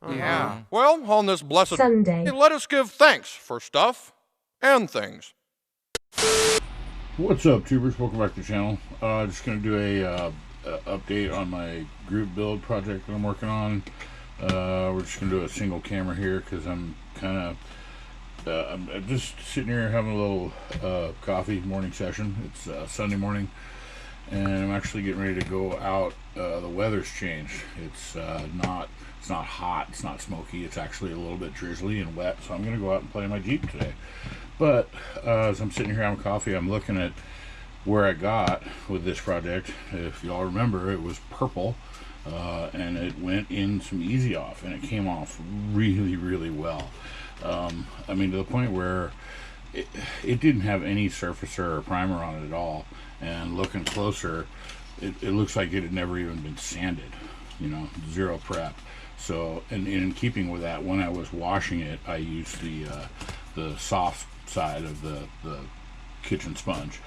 Yeah. Well, on this blessed Sunday, let us give thanks for stuff and things. What's up, tubers? Welcome back to the channel. Just gonna do a update on my group build project that I'm working on. We're just gonna do a single camera here because I'm kind of I'm just sitting here having a little coffee morning session. It's Sunday morning, and I'm actually getting ready to go out. The weather's changed. It's not hot. It's not smoky. It's actually a little bit drizzly and wet. So I'm gonna go out and play my Jeep today. But as I'm sitting here having coffee, I'm looking at where I got with this project. If y'all remember, it was purple, and it went in some easy off, and it came off really, really well. I mean, to the point where it didn't have any surfacer or primer on it at all. And looking closer, it looks like it had never even been sanded, you know, zero prep. So, and in keeping with that, when I was washing it, I used the soft side of the kitchen sponge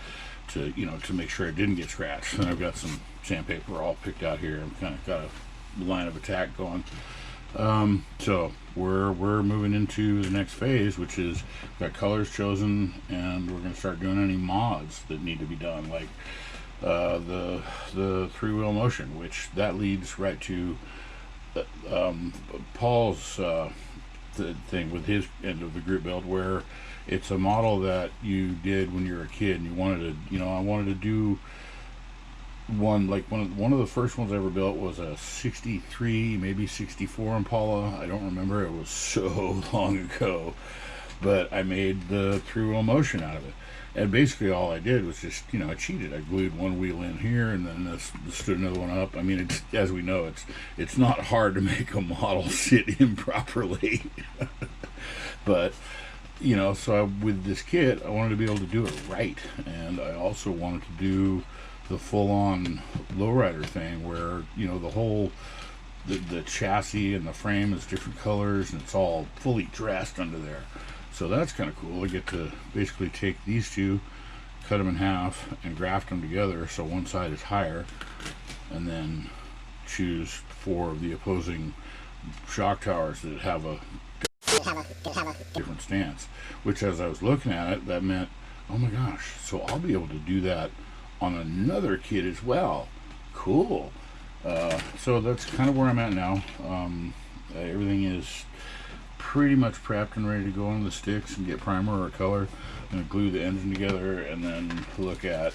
to, you know, to make sure it didn't get scratched. And I've got some sandpaper all picked out here. I've kind of got a line of attack going. So we're moving into the next phase, which is got colors chosen, and we're going to start doing any mods that need to be done, like the three-wheel motion, which that leads right to Paul's thing with his end of the group build, where it's a model that you did when you were a kid and you wanted to, you know, I wanted to do one, like one of the first ones I ever built was a 63, maybe 64 Impala. I don't remember, it was so long ago, but I made the three-wheel motion out of it. And basically all I did was just, you know, I cheated. I glued one wheel in here and then stood another one up. I mean, it's, as we know, it's not hard to make a model sit in properly. But, you know, so with this kit, I wanted to be able to do it right. And I also wanted to do the full-on lowrider thing where, you know, the whole, the chassis and the frame is different colors and it's all fully dressed under there. So that's kind of cool. I get to basically take these two, cut them in half, and graft them together so one side is higher, and then choose 4 of the opposing shock towers that have a different stance. Which, as I was looking at it, that meant, oh my gosh, so I'll be able to do that on another kit as well. Cool. So that's kind of where I'm at now. Everything is pretty much prepped and ready to go on the sticks and get primer or color. I'm going to glue the engine together and then look at,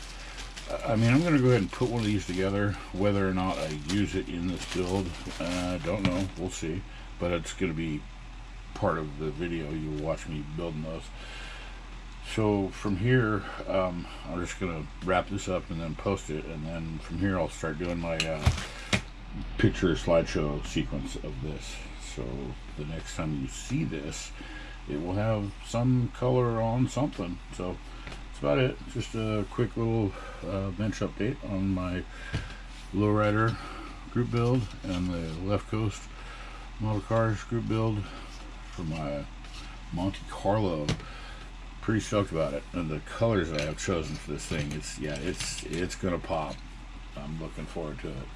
I mean, I'm going to go ahead and put one of these together. Whether or not I use it in this build, I don't know. We'll see. But it's going to be part of the video. You'll watch me building those. So from here, I'm just going to wrap this up and then post it. And then from here, I'll start doing my picture slideshow sequence of this. So the next time you see this, it will have some color on something. So that's about it. Just a quick little bench update on my lowrider group build and the left coast model cars group build for my Monte Carlo. Pretty stoked about it, and the colors I have chosen for this thing, it's gonna pop. I'm looking forward to it.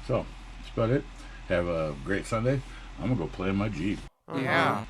So that's about it. Have a great Sunday. I'm gonna go play in my Jeep. Yeah.